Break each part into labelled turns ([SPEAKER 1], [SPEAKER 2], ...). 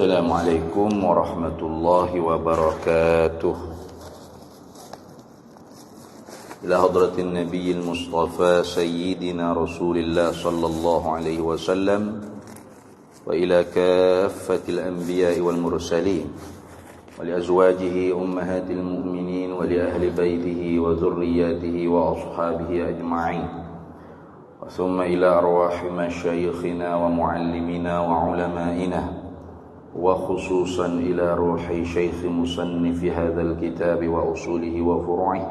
[SPEAKER 1] Assalamualaikum warahmatullahi wabarakatuh. Ila hadratin nabiyil mustafa sayyidina rasulillah sallallahu alaihi wasallam wa ila kaffatil anbiya'i wal mursalin wa li azwajihi ummahatil mu'minin wa li ahli baitihi wa dhurriyyatihi wa ashabihi ajma'in wa thumma ila arwahi masyayikhina wa muallimina wa ulama'ina وخصوصا إلى روح شيخ مصنف هذا الكتاب وأصوله وفروعه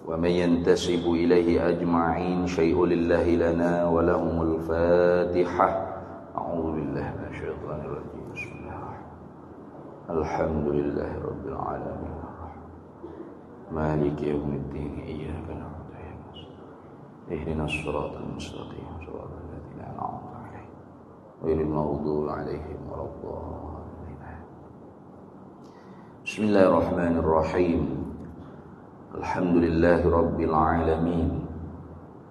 [SPEAKER 1] ومن ينتسب إليه أجمعين شيء لله لنا ولهم الفاتحة. أعوذ بالله من الشيطان الرجيم. بسم الله الرحمن الرحيم. الحمد لله رب العالمين مالك يوم الدين إياك نعبد وإياك نستعين اهدنا الصراط المستقيم صراط الذين أنعمت عليهم غير المغضوب عليهم ولا الضالين. بسم الله الرحمن الرحيم. الحمد لله رب العالمين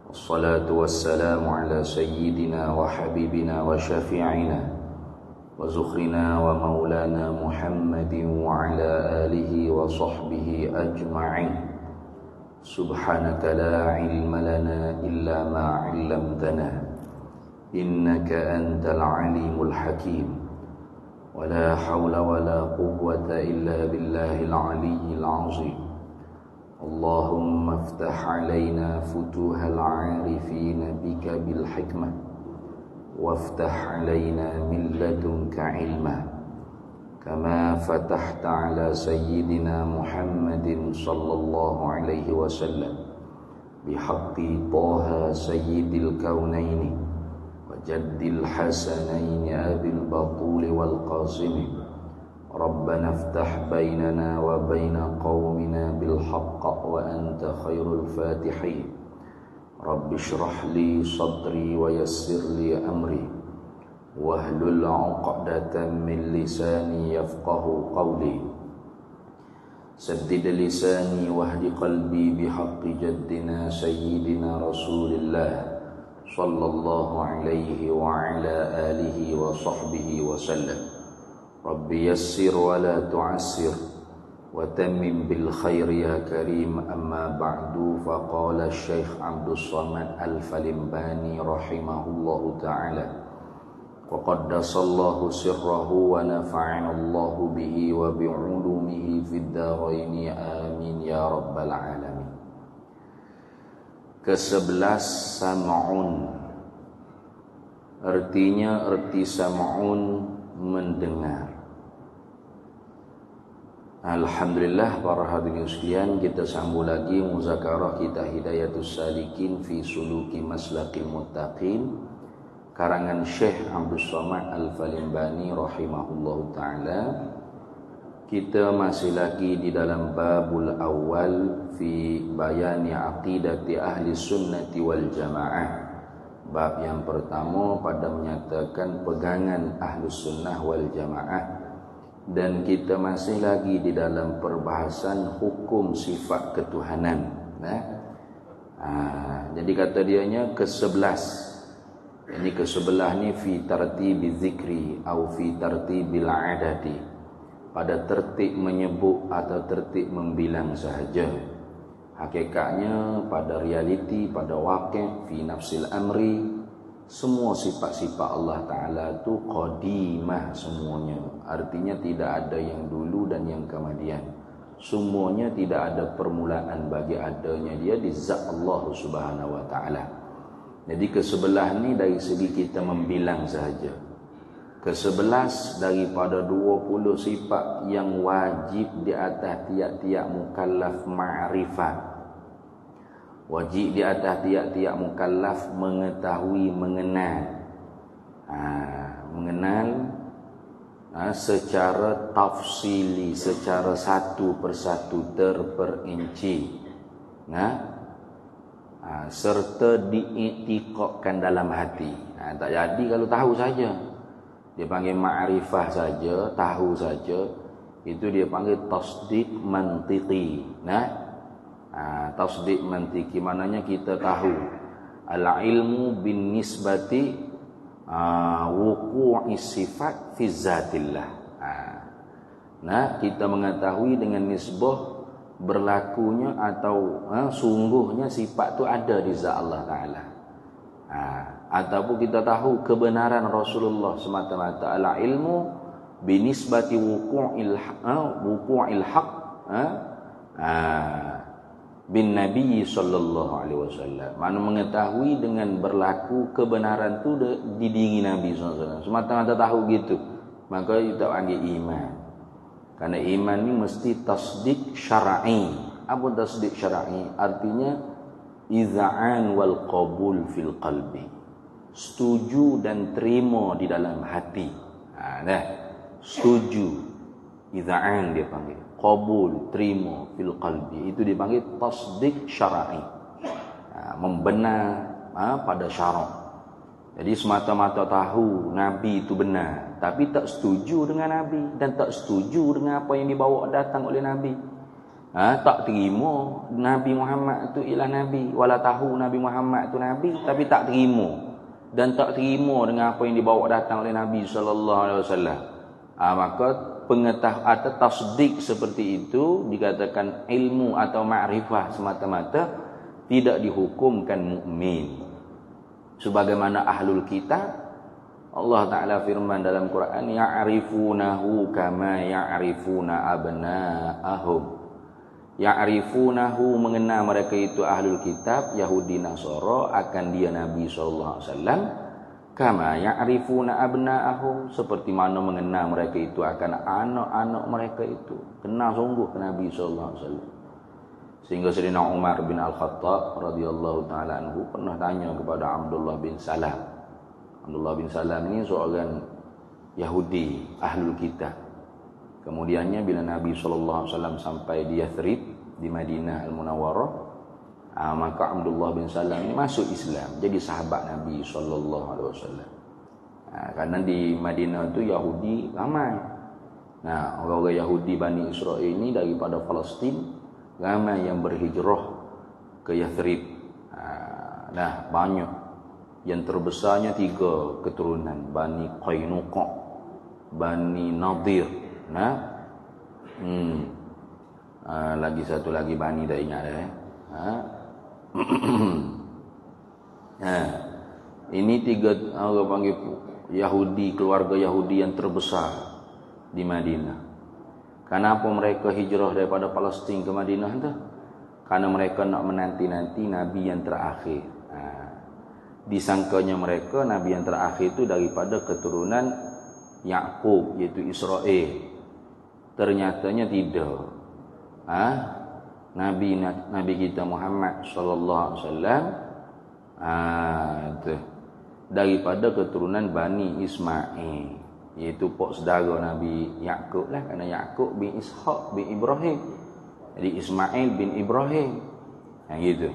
[SPEAKER 1] والصلاة والسلام على سيدنا وحبيبنا وشفيعنا وزخرنا ومولانا محمد وعلى آله وصحبه أجمعين. سبحانك لا علم لنا إلا ما علمتنا إنك أنت العليم الحكيم ولا حول ولا قوة إلا بالله العلي العظيم. اللهم افتح علينا فتوح العارفين بك بالحكمة وافتح علينا من لدنك علما كما فتحت على سيدنا محمد صلى الله عليه وسلم بحق طه سيد الكونين وجد الحسنين أبي البطول والقاسم. ربنا افتح بيننا وبين قومنا بالحق وأنت خير الفاتحين. رب اشرح لي صدري ويسر لي أمري واحلل عقدة من لساني يفقه قولي. سدد لساني واهد قلبي بحق جدنا سيدنا رسول الله صلى الله عليه وعلى آله وصحبه وسلم. رب يسر ولا تعسر وتمم بالخير يا كريم. أما بعد فقال الشيخ عبد الصمد الفلمباني رحمه الله تعالى وقدس الله سره ونفعنا الله به وبعلومه في الدارين آمين يا رب العالمين. Ke-11 sam'un. Artinya arti sam'un mendengar. Alhamdulillah para hadirin sekalian, kita sambung lagi muzakarah kita Hidayatus Salikin fi Suluki Maslakil Muttaqin karangan Syekh Abdus Samad Al-Falimbani rahimahullahu taala. Kita masih lagi di dalam babul awal fi bayani aqidati ahli sunnati wal jamaah. Bab yang pertama pada menyatakan pegangan ahli sunnah wal jamaah. Dan kita masih lagi di dalam perbahasan hukum sifat ketuhanan. Jadi kata dianya ke-11. Ini ke-11 ni fi tartibi zikri atau fi tartibil adati. Pada tertib menyebut atau tertib membilang sahaja. Hakikatnya pada realiti, pada waqi' fi nafsil amri, semua sifat-sifat Allah Ta'ala itu qadimah semuanya. Artinya tidak ada yang dulu dan yang kemudian. Semuanya tidak ada permulaan bagi adanya dia di zat Allah Subhanahu Wa Ta'ala. Jadi ke-11 ni dari segi kita membilang sahaja. Ke-11 daripada 20 sifat yang wajib di atas tiap-tiap mukallaf ma'rifah. Wajib di atas tiap-tiap mukallaf mengetahui, mengenal. Mengenal secara tafsili, secara satu persatu terperinci. Serta diiktikadkan dalam hati. Tak jadi kalau tahu saja. Dia panggil ma'rifah saja, tahu saja. Itu dia panggil tasdiq mantiqi. Tasdiq mantiki maknanya kita tahu al-ilmu bin nisbati wuqu'i sifat fi zatillah. Nah, kita mengetahui dengan nisbah berlakunya atau sungguhnya sifat itu ada di zat Allah Ta'ala. Ataupun kita tahu kebenaran Rasulullah semata-mata. Ala ilmu binisbati wuqu'il haq bin Nabi sallallahu alaihi wasallam. Mana mengetahui dengan berlaku kebenaran tu di diri Nabi sallallahu alaihi wasallam. Semata-mata tahu gitu, maka kita panggil iman. Karena iman ni mesti tasdik syar'i. Apa tasdik syar'i? Artinya iz'an wal qabul fil qalbi. Setuju dan terima di dalam hati. Setuju, iz'an dia panggil. Qabul, terima fil qalbi, itu dipanggil tasdik syar'i. Membenar pada syarak. Jadi semata-mata tahu Nabi itu benar, tapi tak setuju dengan Nabi dan tak setuju dengan apa yang dibawa datang oleh Nabi. Tak terima Nabi Muhammad itu ialah Nabi, wala tahu Nabi Muhammad itu Nabi, tapi tak terima dan tak terima dengan apa yang dibawa datang oleh Nabi sallallahu alaihi wasallam. Maka pengetahuan atau tasdik seperti itu dikatakan ilmu atau ma'rifah semata-mata, tidak dihukumkan mukmin. Sebagaimana ahlul kitab, Allah Ta'ala firman dalam Quran, ya'rifunahu kama ya'rifuna abna'ahum. Ya'rifunahu, mengenal mereka itu ahlul kitab, Yahudi Nasara, akan dia Nabi SAW, kama ya'rifuna abna'ahum, seperti mana mengenal mereka itu akan anak-anak mereka itu. Kenal sungguh ke Nabi SAW. Sehingga Sayyidina Umar bin Al-Khattab radhiyallahu ta'ala anhu pernah tanya kepada Abdullah bin Salam. Abdullah bin Salam ini seorang Yahudi ahlul kitab. Kemudiannya bila Nabi SAW sampai di Yathrib, di Madinah Al-Munawwarah, maka Abdullah bin Salam ini masuk Islam, jadi sahabat Nabi SAW. Karena di Madinah itu Yahudi ramai. Nah, orang-orang Yahudi Bani Israel ini daripada Palestin ramai yang berhijrah ke Yathrib. Nah, banyak. Yang terbesarnya 3 keturunan, Bani Qainuqa, Bani Nadir. Lagi satu lagi Bani, tak ingat ini 3 orang panggil Yahudi, keluarga Yahudi yang terbesar di Madinah. Kenapa mereka hijrah daripada Palestin ke Madinah tu? Karena mereka nak menanti-nanti Nabi yang terakhir. Disangkanya mereka Nabi yang terakhir itu daripada keturunan Yaqub, iaitu Israel. Ternyatanya tidak. Nabi kita Muhammad sallallahu alaihi wasallam daripada keturunan Bani Ismail, iaitu pok saudara Nabi Yaqub lah, kerana Yaqub bin Ishaq bin Ibrahim. Jadi Ismail bin Ibrahim. Gitu.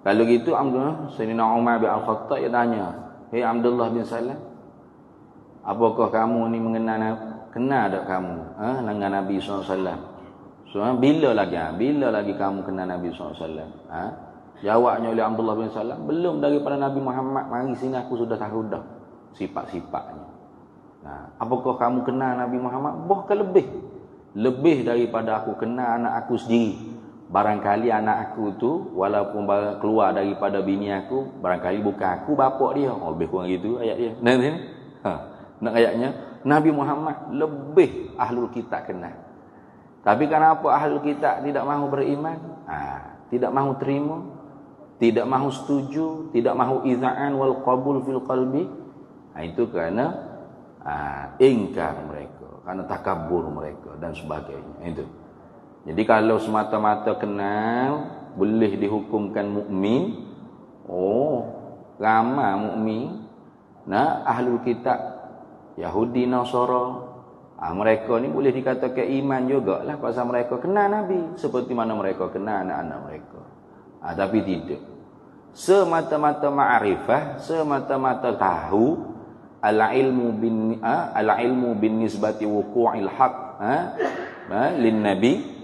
[SPEAKER 1] Kalau gitu Sayyidina Umar bin Al-Khattab dia tanya, "Hei Abdullah bin Salam, apakah kamu ni kenal tak kamu dengan Nabi SAW? Bila lagi kamu kenal Nabi SAW?" Jawabnya oleh Abdullah bin Salam, "Belum daripada Nabi Muhammad mari sini aku sudah tahu dah sifat-sifatnya." Apakah kamu kenal Nabi Muhammad? Bahkan lebih daripada aku kenal anak aku sendiri. Barangkali anak aku tu walaupun keluar daripada bini aku, barangkali bukan aku bapak dia. Lebih kurang gitu ayat dia. Nak ayatnya Nabi Muhammad lebih ahlul kitab kenal. Tapi kenapa ahlul kitab tidak mahu beriman? Tidak mahu terima, tidak mahu setuju, tidak mahu iz'an wal qabul fil qalbi. Itu kerana ingkar mereka, kerana takabur mereka dan sebagainya. Itu. Jadi kalau semata-mata kenal boleh dihukumkan mukmin, ramai mukmin. Ahlul kitab Yahudi Nasara, mereka ni boleh dikatakan iman jugalah pasal mereka kenal Nabi seperti mana mereka kenal anak-anak mereka. Tapi tidak. Semata-mata ma'rifah, semata-mata tahu, al-ilmu bin nisbati wuqu'il haq lin nabi,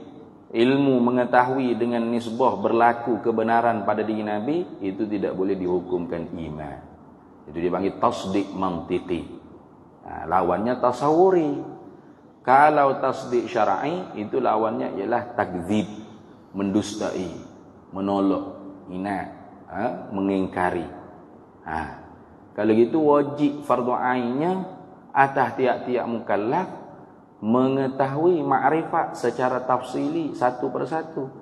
[SPEAKER 1] ilmu mengetahui dengan nisbah berlaku kebenaran pada diri Nabi, itu tidak boleh dihukumkan iman. Itu dipanggil tasdik mantiqi. Lawannya tasawuri. Kalau tasdik syar'i, itu lawannya ialah takdzib, mendustai, menolak, mengingkari. Kalau gitu wajib fardu ainnya atas tiap-tiap mukallaf mengetahui makrifat secara tafsili satu persatu.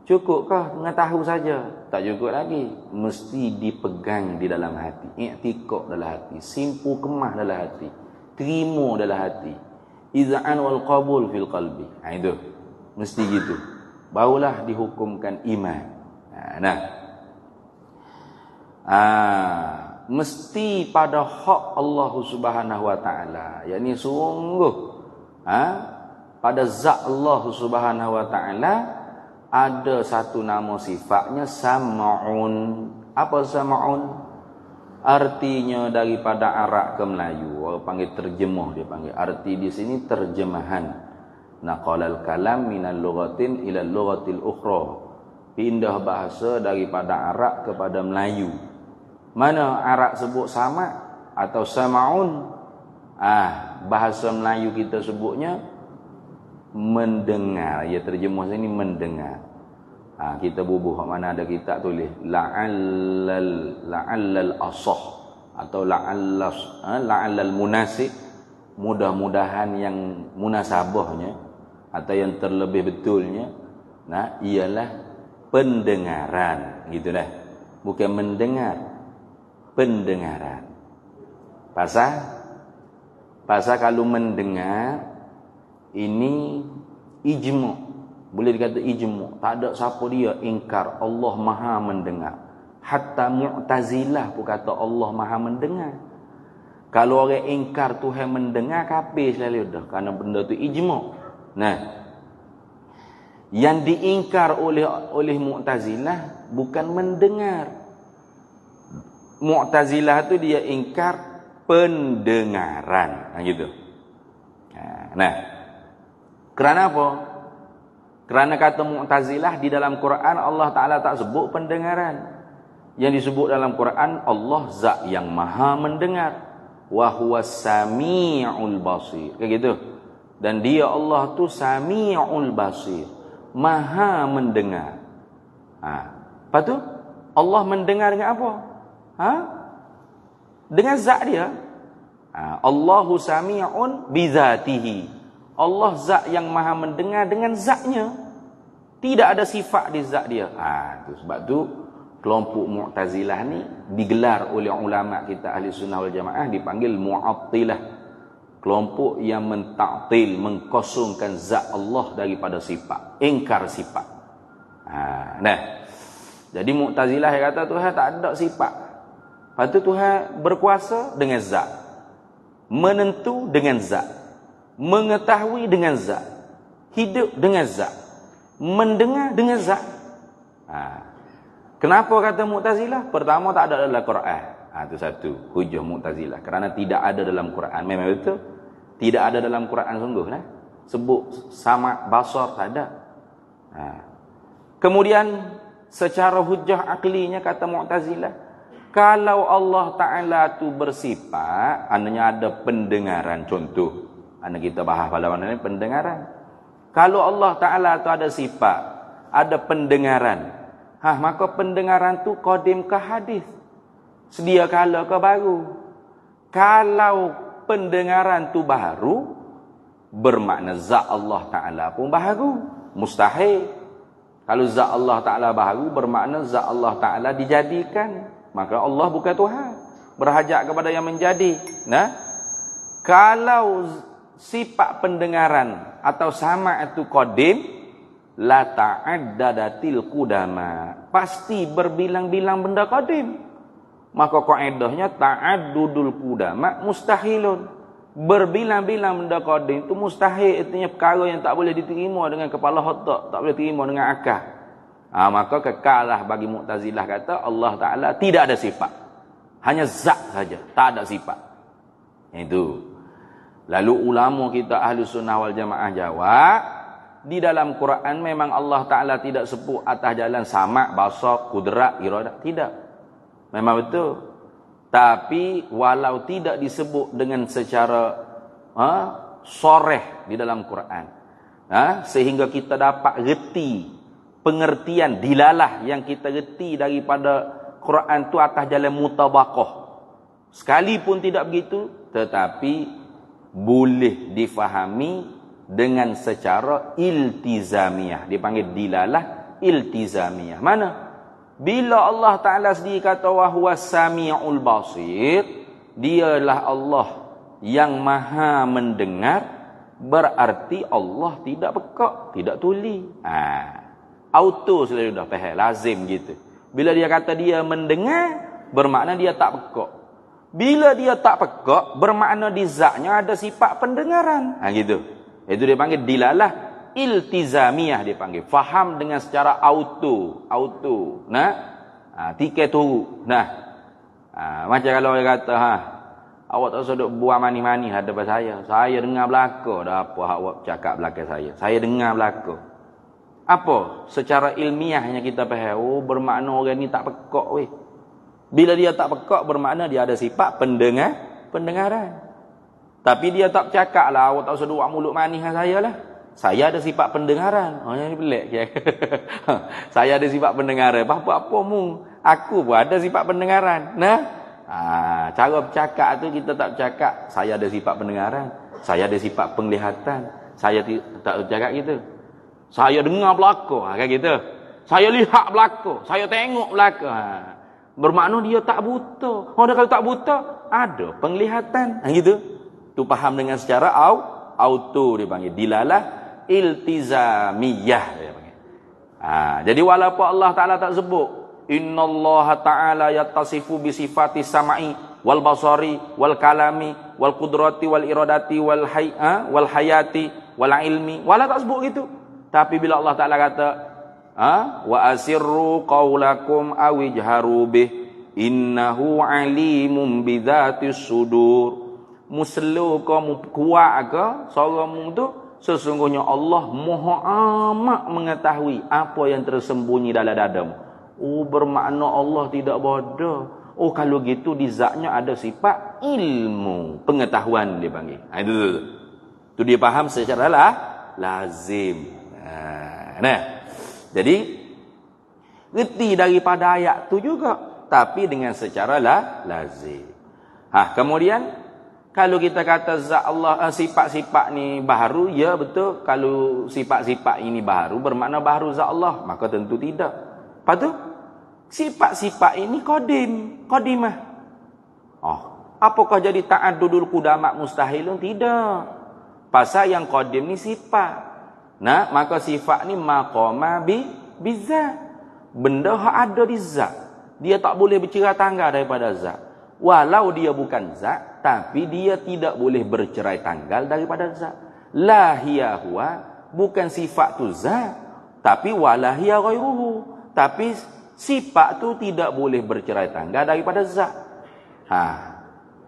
[SPEAKER 1] Cukuppah mengetahui saja? Tak cukup lagi. Mesti dipegang di dalam hati, i'tiqad dalam hati, simpu kemah dalam hati, terima dalam hati, iz'an wal qabul fil qalbi. Itu mesti gitu, barulah dihukumkan iman. Mesti pada hak Allah Subhanahu wa taala, yakni sungguh pada zat Allah Subhanahu wa taala ada satu nama sifatnya sam'un. Apa sam'un? Artinya daripada Arab ke Melayu, orang panggil terjemah, dia panggil. Arti di sini terjemahan. Naqalal kalam minal lughatin ila lughatil ukhra. Pindah bahasa daripada Arab kepada Melayu. Mana Arab sebut sama atau sam'un? Bahasa Melayu kita sebutnya mendengar. Ya, terjemah sini mendengar. Kita bubuh mana ada kitab tulis la'allal asah atau la'allal munasib, mudah-mudahan yang munasabahnya atau yang terlebih betulnya ialah pendengaran, gitu dah. Bukan mendengar, pendengaran. Pasal kalau mendengar ini ijma', boleh dikata ijma'. Tak ada siapa dia ingkar Allah Maha mendengar. Hatta Mu'tazilah pun kata Allah Maha mendengar. Kalau orang ingkar Tuhan mendengar, kafir selalu dah, kerana benda tu ijma'. Yang diingkar oleh Mu'tazilah bukan mendengar. Mu'tazilah tu dia ingkar pendengaran, gitu. Kerana apa? Kerana kata Mu'tazilah di dalam Quran Allah Ta'ala tak sebut pendengaran. Yang disebut dalam Quran Allah zat yang maha mendengar. Wa huwas sami'ul basir. Kayak gitu. Dan dia Allah tu sami'ul basir, maha mendengar. Lepas tu Allah mendengar dengan apa? Dengan zat dia. Allahu sami'un bizatihi. Allah zat yang maha mendengar dengan zatnya. Tidak ada sifat di zat dia. Sebab tu kelompok Mu'tazilah ni digelar oleh ulama kita ahli sunnah wal jamaah dipanggil Mu'attilah. Kelompok yang mentaktil, mengkosongkan zat Allah daripada sifat, ingkar sifat. Jadi Mu'tazilah yang kata Tuhan tak ada sifat. Lepas tu Tuhan berkuasa dengan zat, menentu dengan zat, mengetahui dengan zat, hidup dengan zat, mendengar dengan zat. Kenapa kata Mu'tazilah? Pertama, tak ada dalam Quran. Itu satu hujah Mu'tazilah. Kerana tidak ada dalam Quran. Memang betul, tidak ada dalam Quran sungguh lah. Sebut sama basar tak ada. Kemudian secara hujah aklinya kata Mu'tazilah, kalau Allah Ta'ala tu bersifat, ananya ada pendengaran. Contoh, kita bahas pada mana ni pendengaran. Kalau Allah Ta'ala tu ada sifat, ada pendengaran, maka pendengaran tu qadim ke hadis, sedia kala ke baru. Kalau pendengaran tu baru, bermakna zat Allah Ta'ala pun baru. Mustahil. Kalau zat Allah Ta'ala baru, bermakna zat Allah Ta'ala dijadikan. Maka Allah bukan Tuhan, berhajat kepada yang menjadi. Kalau sifat pendengaran atau sama itu qadim, la ta'addadatil qudama, pasti berbilang-bilang benda qadim. Maka kaedahnya ta'addudul qudama mustahilun. Berbilang-bilang benda qadim itu mustahil, artinya perkara yang tak boleh diterima dengan kepala otak, tak boleh diterima dengan akal. Maka kekalah bagi Mu'tazilah kata Allah Ta'ala tidak ada sifat, hanya zat saja, tak ada sifat. Itu. Lalu ulama kita ahli sunnah wal jamaah jawab, di dalam Quran memang Allah Ta'ala tidak sebut atas jalan sama, basar, kudrat, iradah. Tidak. Memang betul. Tapi walau tidak disebut dengan secara soreh di dalam Quran, sehingga kita dapat reti, pengertian, dilalah yang kita reti daripada Quran tu atas jalan mutabaqah. Sekalipun tidak begitu, tetapi boleh difahami dengan secara iltizamiyah. Dipanggil dilalah iltizamiyah. Mana? Bila Allah Ta'ala sendiri kata wa huwas sami'ul basir, dialah Allah yang maha mendengar, berarti Allah tidak pekak, tidak tuli. Auto sudah faham, lazim gitu. Bila dia kata dia mendengar, bermakna dia tak pekak. Bila dia tak pekak, bermakna di zatnya ada sifat pendengaran. Gitu. Itu dia panggil dilalah iltizamiyah, dia panggil. Faham dengan secara auto. Tiket tu. Macam kalau dia kata, awak tak usah duk buat manis-manis hadapan saya. Saya dengar belaka dah apa awak cakap belakang saya. Saya dengar belaka. Apa? Secara ilmiahnya kita faham, bermakna orang ni tak pekak weh. Bila dia tak pekak, bermakna dia ada sifat pendengaran. Tapi dia tak bercakap lah, awak tak usah duk mulut manis dengan saya lah. Saya ada sifat pendengaran. Yang ni pelik. Saya ada sifat pendengaran. Apa-apa mu. Aku pun ada sifat pendengaran. Cara bercakap tu kita tak bercakap, saya ada sifat pendengaran. Saya ada sifat penglihatan. Saya tak bercakap gitu. Saya dengar belaka. Kayak gitu. Saya lihat belaka. Saya tengok belaka. Bermakna dia tak buta. Dia kalau tak buta, ada penglihatan. Gitu. Tu faham dengan secara auto dia panggil. Dilalah iltizamiyah dia panggil. Jadi walaupun Allah Ta'ala tak sebut, innallaha ta'ala yattasifu bi sifati samai wal basari wal kalami wal qudrati wal iradati wal hayati wal ilmi, wala tak sebut gitu. Tapi bila Allah Ta'ala kata wa asirru qaulakum awijharu bih innahu alimun bidzatis sudur, muslu kamu kuat ke suaramu tu, sesungguhnya Allah Maha amat mengetahui apa yang tersembunyi dalam dadamu. Bermakna Allah tidak bodoh. Kalau gitu di zatnya ada sifat ilmu, pengetahuan dia panggil. Itu dia faham secara lazim. Jadi reti daripada ayat tu juga, tapi dengan secara lazim. Kemudian kalau kita kata zat Allah, sifat-sifat ni baharu, ya betul. Kalau sifat-sifat ini baharu, bermakna baharu zat Allah, maka tentu tidak. Lepas tu, sifat-sifat ini qadimah. Apakah jadi ta'addudul qudamat mustahilun? Tidak. Pasal yang qadim ni sifat. Maka sifat ni maqama bizat. Benda yang ada di zat. Dia tak boleh bercerai tanggal daripada zat. Walau dia bukan zat, tapi dia tidak boleh bercerai tanggal daripada zat. La hiya huwa, bukan sifat tu zat, tapi wala hiya ghairuhu. Tapi sifat tu tidak boleh bercerai tanggal daripada zat.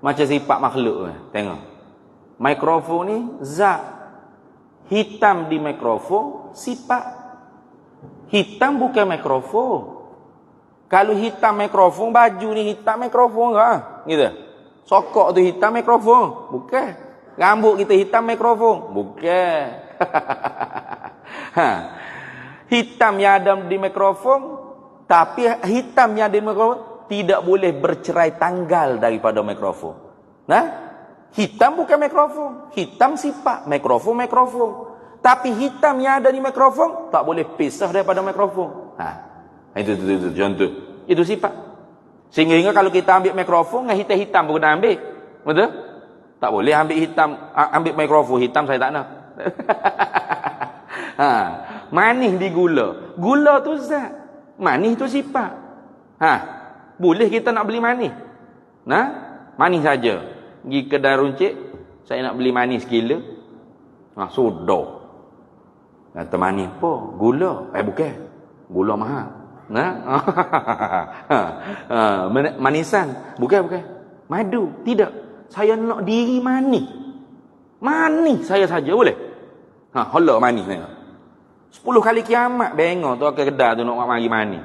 [SPEAKER 1] Macam sifat makhluk. Tengok. Mikrofon ni zat. Hitam di mikrofon sifat. Hitam bukan mikrofon. Kalau hitam mikrofon, baju ni hitam mikrofon ke? Gitu. Sokok tu hitam mikrofon? Bukan. Rambut kita hitam mikrofon? Bukan. Hitam yang ada di mikrofon, tapi hitam yang ada di mikrofon tidak boleh bercerai tanggal daripada mikrofon. Hitam bukan mikrofon. Hitam sifat. Mikrofon. Tapi hitam yang ada di mikrofon tak boleh pisah daripada mikrofon. Itu contoh. Itu sifat. Sehingga kalau kita ambil mikrofon dengan hitam-hitam pun kena ambil. Betul? Tak boleh ambil hitam, ambil mikrofon hitam saya tak nak. Manis di gula. Gula tu zat. Manis tu sifat. Boleh kita nak beli manis. Manis saja. Pergi kedai runcit, saya nak beli manis sekilo. Sudah. Kata manis apa? Gula. Bukan. Gula mahal. Manisan. Bukan. Madu. Tidak. Saya nak diri manis. Manis saya saja boleh. Hala manis saya. 10 kali kiamat bengok tu ke kedai tu nak mari mani.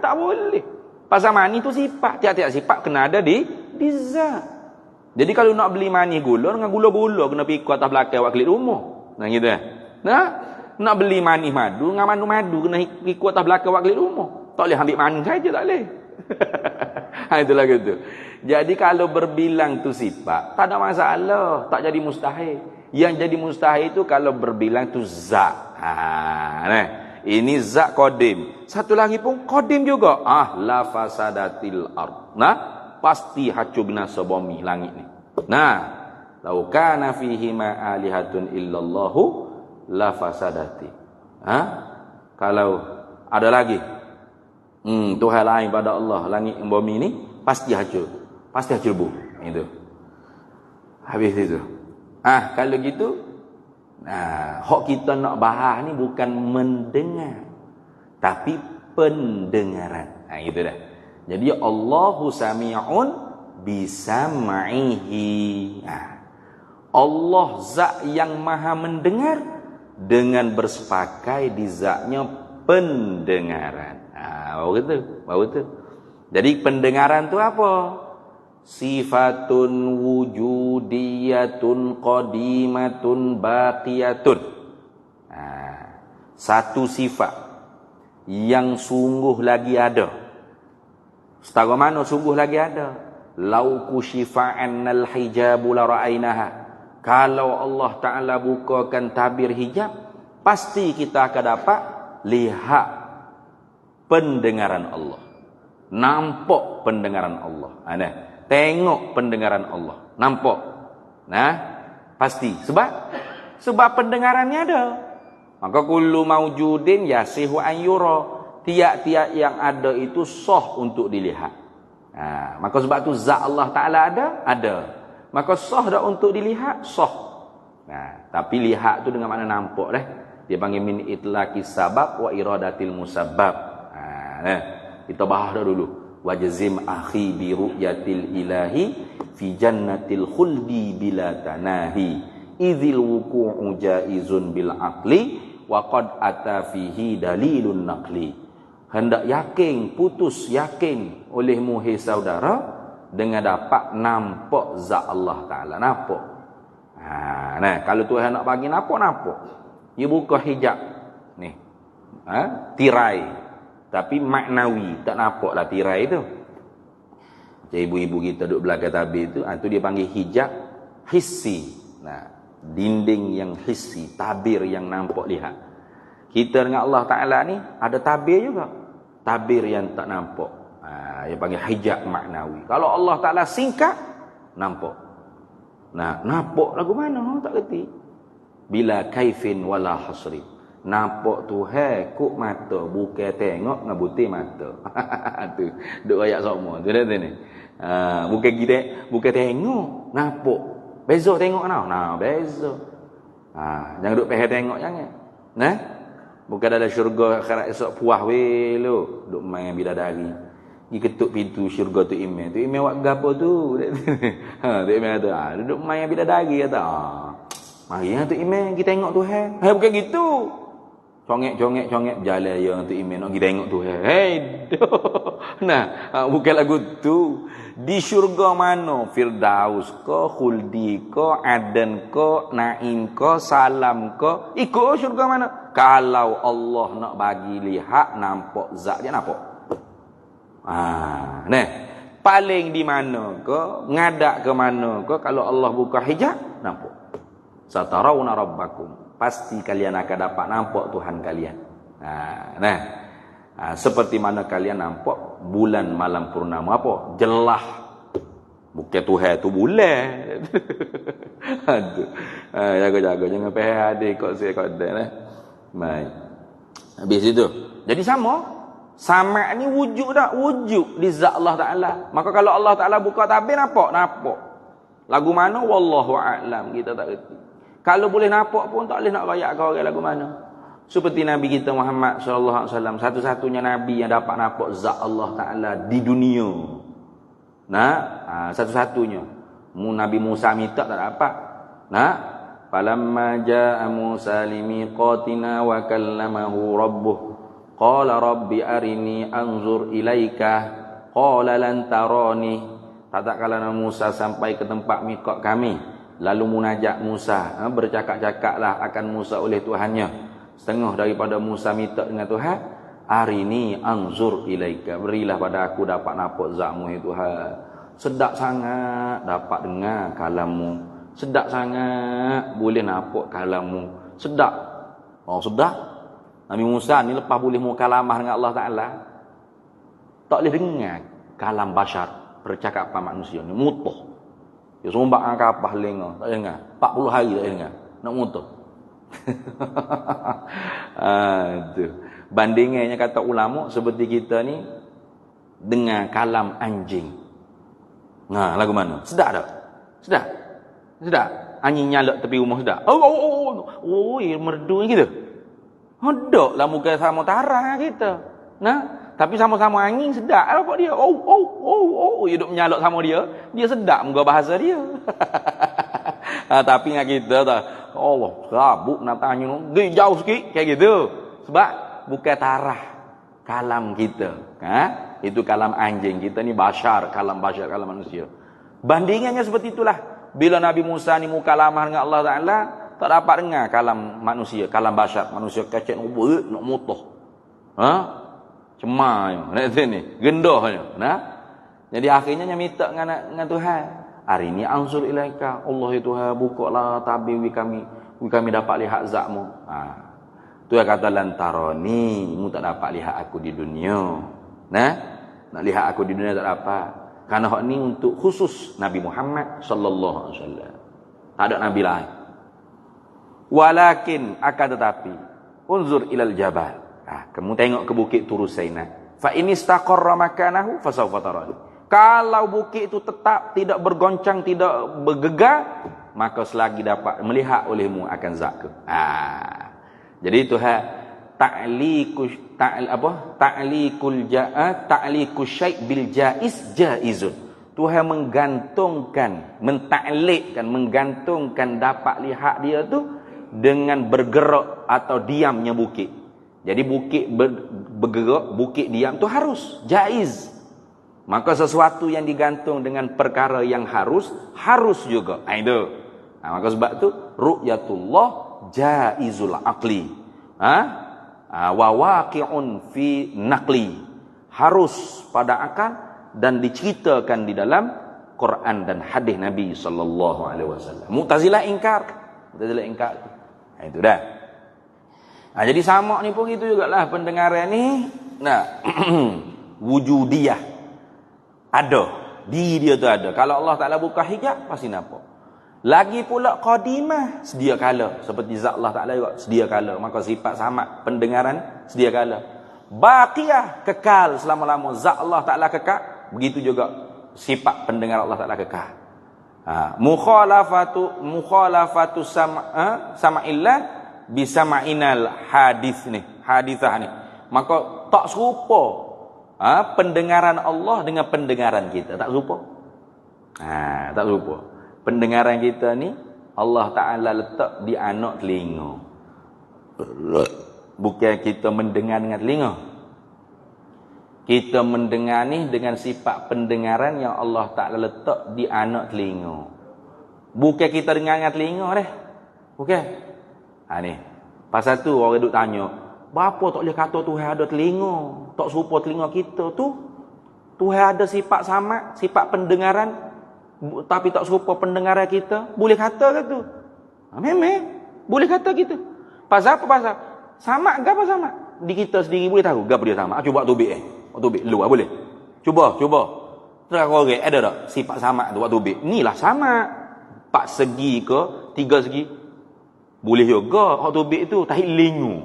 [SPEAKER 1] Tak boleh. Pasal mani tu sifat, tiap-tiap sifat kena ada di zat. Jadi kalau nak beli mani gula dengan gula-gula kena pikul atas belakang awak klik rumah. Nah gitu eh. Nah, nak beli mani madu dengan madu kena pikul atas belakang awak klik rumah. Tak boleh ambil mani saja, tak boleh. Itulah gitu. Jadi kalau berbilang tu sifat, tak ada masalah, tak jadi mustahil. Yang jadi mustahil itu kalau berbilang tu zat. Nah, ini zat qadim. Satu lagi pun qadim juga. La fasadatil ard. Nah, pasti hancur binasa bumi langit ni. Nah, lau kana fihi ma alihatun illallahu la fasadati. Kalau ada lagi Tuhan lain pada Allah langit dan bumi ni pasti hancur. Pasti hancur bu. Itu. Habis itu. Kalau gitu, hak kita nak bahas ni bukan mendengar, tapi pendengaran. Gitu dah. Jadi Allahu sami'un bisam'ihi. Allah zat yang maha mendengar dengan bersepakai di zatnya pendengaran. Baru tu. Jadi pendengaran tu apa? Sifatun wujudiyatun qadimatun baqiyatun. Satu sifat yang sungguh lagi ada. Setara mana sungguh lagi ada? Lau kushifa annal hijabu la ra'ainaha. Kalau Allah Ta'ala bukakan tabir hijab, pasti kita akan dapat lihat pendengaran Allah. Nampak pendengaran Allah. Tengok pendengaran Allah. Nampak. Pasti. Sebab pendengarannya ada. Maka kullu maujudin yasihu an yura. Tiap-tiap yang ada itu sah untuk dilihat. Maka sebab tu zat Allah Ta'ala ada. Maka sah dah untuk dilihat, sah. Tapi lihat tu dengan makna nampak dah. Dia panggil min itlaqis sabab wa iradatil musabbab. Kita bahas dah dulu. Wajzim akhi bi ru'yatil ilahi fi jannatil khuldi bila tanahi. Idzil wuqu'u jaizun bil aqli wa qad ata fihi dalilun naqli. Hendak yakin, putus yakin oleh muhai saudara dengan dapat nampak zat Allah Ta'ala. Nampak. Kalau Tuhan nak bagi nampak. Dia buka hijab. Ni. Tirai. Tapi maknawi. Tak nampak lah tirai tu. Macam ibu-ibu kita duduk belakang tabir tu. Tu dia panggil hijab hissi. Dinding yang hissi. Tabir yang nampak lihat. Kita dengan Allah Ta'ala ni ada tabir juga. Tabir yang tak nampak. Dia panggil hijab maknawi. Kalau Allah Ta'ala singkat, nampak. Nampak lagu mana? Tak kerti. Bila kaifin wala hasri. Nampak Tuhan kuk mata. Bukan tengok dengan butir mata. Tu. Duk ayat sama. Tu dah tu ni. Bukan tengok. Nampak. Beza tengok tau. Beza. Jangan duk peheh tengok jangan. Bukan ada syurga akhirat esok puas weh lo. Duk main bidadari. Dia ketuk pintu syurga tu email. Tu email buat gapo tu? Tu email kata, duduk main bidadari kata. Mari tu email kita tengok Tuhan. Bukan gitu. Congek berjalan ya tu email nak kita tengok Tuhan. Bukan lagu tu. Di syurga mana? Firdaus ke, khuldi ke, adan ke, naim ke, salam ke? Ikut syurga mana? Kalau Allah nak bagi lihat nampak zat dia nampak. Paling di mana ke, ngadak ke mana ke, kalau Allah buka hijab nampak. Satarawna rabbakum. Pasti kalian akan dapat nampak Tuhan kalian. Seperti mana kalian nampak bulan malam purnama apa? Jelah. Bukan Tuhan tu bulan. Jaga-jaga jangan payah ada kau saya kau dah. Baik. Habis itu. Jadi sama ni wujud tak? Wujud di zat Allah Ta'ala. Maka kalau Allah Ta'ala buka tabir nampak? Nampak. Lagu mana? Wallahu a'lam. Kita tak kerti. Kalau boleh nampak pun tak boleh nak rayak ke orang lagu mana. Seperti Nabi kita Muhammad SAW. Satu-satunya Nabi yang dapat nampak zat Allah Ta'ala di dunia. Satu-satunya. Nabi Musa minta tak dapat. Falamma jaa Musa limiqatina wa kallamahu rabbuh qala rabbi arini anzur ilaika qala lan tarani. Tatkala Musa sampai ke tempat miqat kami, lalu munajat Musa, bercakap-cakaplah akan Musa oleh Tuhannya. Setengah daripada Musa minta dengan Tuhan, arini anzur ilaika, berilah pada aku dapat nampak zatmu ya Tuhan. Sedap sangat dapat dengar kalammu, sedap sangat boleh nampak kalammu, sedap. Oh sedap. Nabi Musa ni lepas boleh mukalamah dengan Allah Ta'ala, tak boleh dengar kalam bashar, percakapan manusia ni mutuh. Dia sombak angka apa lenga, tak boleh dengar. 40 hari tak boleh dengar, nak mutuh. Itu. Bandingannya kata ulama seperti kita ni dengan kalam anjing. Nah, lagu mana? Sedap tak? Sedap. Sedap. Anjing nyalak tepi rumah sedap. Oh, merdu gitu. Hodok lah muka sama tarah kita. Nah, tapi sama-sama anjing sedap. Apa dia? Dia duk menyalak sama dia. Dia sedap muka bahasa dia. Tapi dengan kita tak. Allah, rabuk nak tanya pergi jauh sikit kayak gitu. Sebab bukan tarah kalam kita. Itu kalam anjing. Kita ni bashar, kalam manusia. Bandingannya seperti itulah. Bila Nabi Musa ni mukalamah dengan Allah Ta'ala, tak dapat dengar kalam manusia, kalam bashar. Manusia kecil nak mutuh. Cemanya, nak sini, gendahnya. Jadi akhirnya dia minta dengan Tuhan. Hari ini anzur ilaika, Allah ya Tuhan, bukalah tabir kami dapat lihat zatmu. Tuhan kata lantarani, mu tak dapat lihat aku di dunia. Nak lihat aku di dunia tak dapat. Karena hak ni untuk khusus Nabi Muhammad sallallahu alaihi wasallam. Tak ada nabi lain. Walakin akan tetapi unzur ilal jabal. Kamu tengok ke bukit Tur Saina. Fa in istaqarra makanahu fasawfa tarani. Kalau bukit itu tetap tidak bergoncang, tidak bergegar, maka selagi dapat melihat olehmu akan zatku. Jadi itu ta'liqul syai' bil jaiz jaizun. Tuhan menggantungkan dapat lihat dia tu dengan bergerak atau diamnya bukit. Jadi bukit bergerak, bukit diam tu harus jaiz. Maka sesuatu yang digantung dengan perkara yang harus juga. Itu. Maka sebab tu ru'yatullah jaizul aqli. Wa waqi'un fi naqli. Harus pada akal dan diceritakan di dalam Quran dan hadis Nabi sallallahu alaihi wasallam. Mu'tazilah ingkar. Itu dah. Jadi sama ni pun gitu jugalah pendengaran ni. Wujudiyah. Ada. Diri dia tu ada. Kalau Allah Ta'ala buka hijab, pasti nampak. Lagi pula qadimah, sedia kala. Seperti zat Allah Ta'ala juga, sedia kala. Maka sifat samad pendengaran, sedia kala. Baqiyah, kekal selama-lama. Zat Allah Ta'ala kekal. Begitu juga sifat pendengar Allah Ta'ala kekal. Mukhalafatu sama'illah bisama'inal hadithah ni. Maka tak serupa pendengaran Allah dengan pendengaran kita. Tak serupa. Tak serupa. Pendengaran kita ni Allah Ta'ala letak di anak telinga. Bukan kita mendengar dengan telinga. Kita mendengar ni dengan sifat pendengaran yang Allah Ta'ala letak di anak telinga. Bukan kita dengar dengan telinga dah. Bukan. Ni. Pasal tu orang duk tanya, berapa tak boleh kata Tuhan ada telinga? Tak serupa telinga kita tu. Tuhan ada sifat samad, sifat pendengaran, tapi tak serupa pendengaran kita. Boleh kata ke tu? Memang. Boleh kata gitu. Pasal apa pasal? Samad ke apa samad? Di kita sendiri boleh tahu. Gapa dia samad? Cuba tubik tubik luar boleh? Cuba. Terang korek ada tak sifat samad tu waktu tubik? Inilah samad. 4 segi ke 3 segi? Boleh juga. Waktu tubik tu tahi lingu.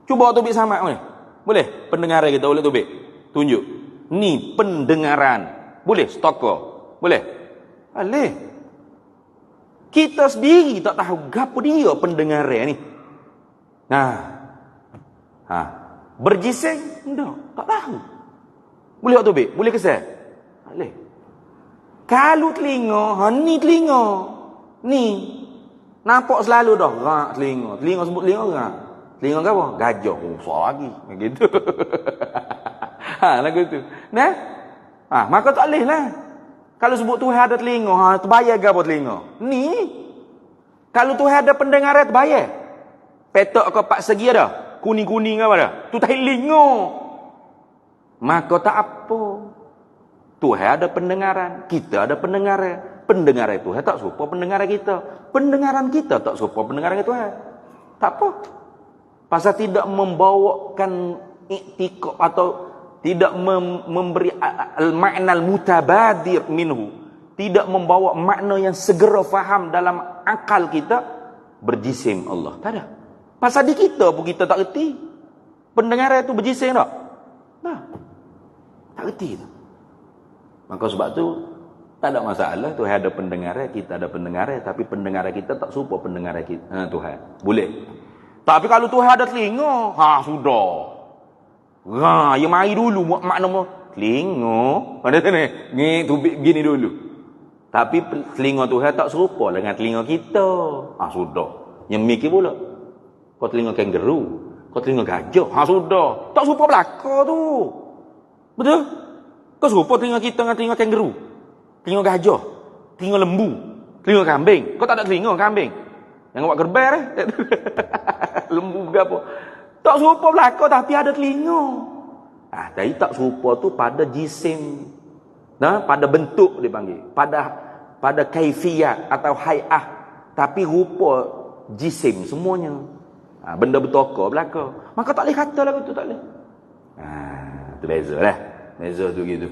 [SPEAKER 1] Cuba tubik samad boleh? Boleh? Pendengaran kita boleh tubik? Tunjuk. Ni pendengaran. Boleh? Stokor. Boleh? Boleh. Kita sendiri tak tahu gapo dia pendengaran ni. Berjising? Tak tahu. Boleh tak tubik? Boleh kesal? Boleh. Kalau telinga, ni telinga. Ni. Nampak selalu dah rak telinga. Telinga sebut telinga rak. Telinga apa? Gajah. Oh, soal lagi. Gitu. Lagu tu. Nah? Maka tak boleh lah. Kalau sebut Tuhan ada telinga, terbayar ke apa telinga? Ni. Kalau Tuhan ada pendengar, terbayar. Petok ke pak segi ada. Kuning-kuning apa ada. Tu telinga. Maka tak apa. Tuhan ada pendengaran. Kita ada pendengaran. Pendengaran Tuhan tak serupa pendengaran kita. Pendengaran kita tak serupa pendengaran Tuhan. Tak apa. Pasal tidak membawakan iktikad atau tidak memberi al-ma'na al-mutabadir minhu, tidak membawa makna yang segera faham dalam akal kita berjisim Allah. Tak ada. Pasal di kita pun kita tak erti. Pendengaran itu berjisim tak? Nah. Tak erti tak? Maka sebab tu tak ada masalah. Tuhan ada pendengaran, kita ada pendengaran, tapi pendengaran kita tak serupa pendengaran kita. Tuhan. Boleh. Tapi kalau Tuhan ada telinga, sudah. Yang mari dulu makna telinga. Mana tu ni? Tubik gini dulu. Tapi telinga Tuhan tak serupa dengan telinga kita. Sudah. Yang mikir pula. Kau telinga kangaroo, kau telinga gajah. Sudah. Tak serupa belaka tu. Betul? Kau serupa telinga kita dengan telinga kangaroo, telinga gajah, telinga lembu, telinga kambing. Kau tak ada telinga kambing yang buat gerber lembu ke apa. Tak serupa belaka tapi ada telinga. Jadi tak serupa tu pada jisim. Pada bentuk dia panggil. Pada kaifiyat atau hay'ah. Tapi rupa jisim semuanya. Benda bertokar belaka. Maka tak boleh kata lagu tu, tak boleh. Tu beza lah. Beza tu gitu.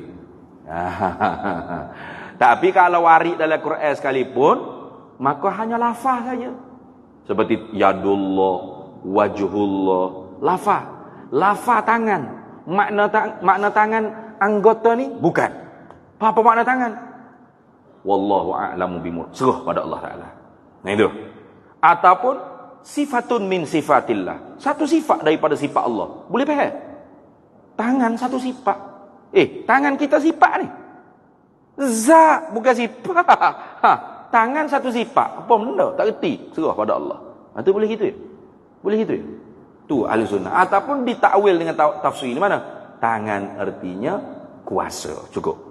[SPEAKER 1] Tapi kalau warid dalam Quran sekalipun, maka hanya lafaz saja. Seperti yadullah, wajhullah, lafaz tangan. Makna tangan anggota ni bukan. Apa makna tangan? Wallahu a'lamu bimur. Serah pada Allah Taala. Nah itu. Ataupun sifatun min sifatillah. Satu sifat daripada sifat Allah. Boleh faham? Tangan satu sifat. Tangan kita sifat ni. Zat bukan sifat. Tangan satu sifat. Apa benda? Tak reti. Serah pada Allah. Itu boleh gitu ya? Boleh gitu ya? Tu ahli sunnah. Ataupun ditakwil dengan tafsir di mana? Tangan artinya kuasa. Cukup.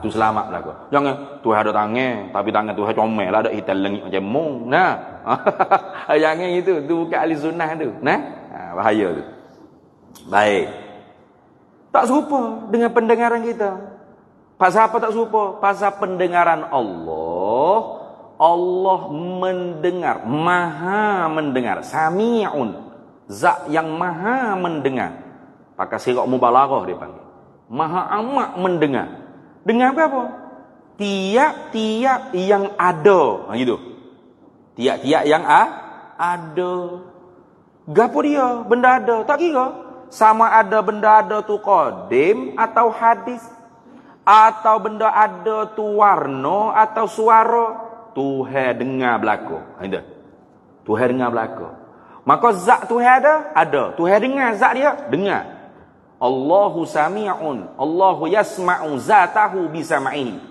[SPEAKER 1] Tu selamat lah kau. Jangan Tuhan ada tangan, tapi tangan Tuhan comel lah, ada hitam lengit macam mung. Jangan itu. Tu bukan ahli sunnah tu. Bahaya tu. Baik. Tak serupa dengan pendengaran kita. Pasal apa tak serupa? Pasal pendengaran Allah. Allah mendengar, maha mendengar. Sami'un, zat yang maha mendengar. Pakai sirap mubalaghah dia panggil. Maha amat mendengar. Dengar apa? Tiap-tiap yang ada. Gitu. Tiap-tiap yang ada. Gapo dia? Benda ada. Tak kira. Sama ada benda ada tu qadim atau hadis. Atau benda ada tu warna atau suara. Tuhan dengar belaka. Ada. Tuhan dengar belaka. Maka zat Tuhan ada. Tuhan dengar zat dia, dengar. Allahu sami'un. Allahu yasma'u zatahu bisam'ihi.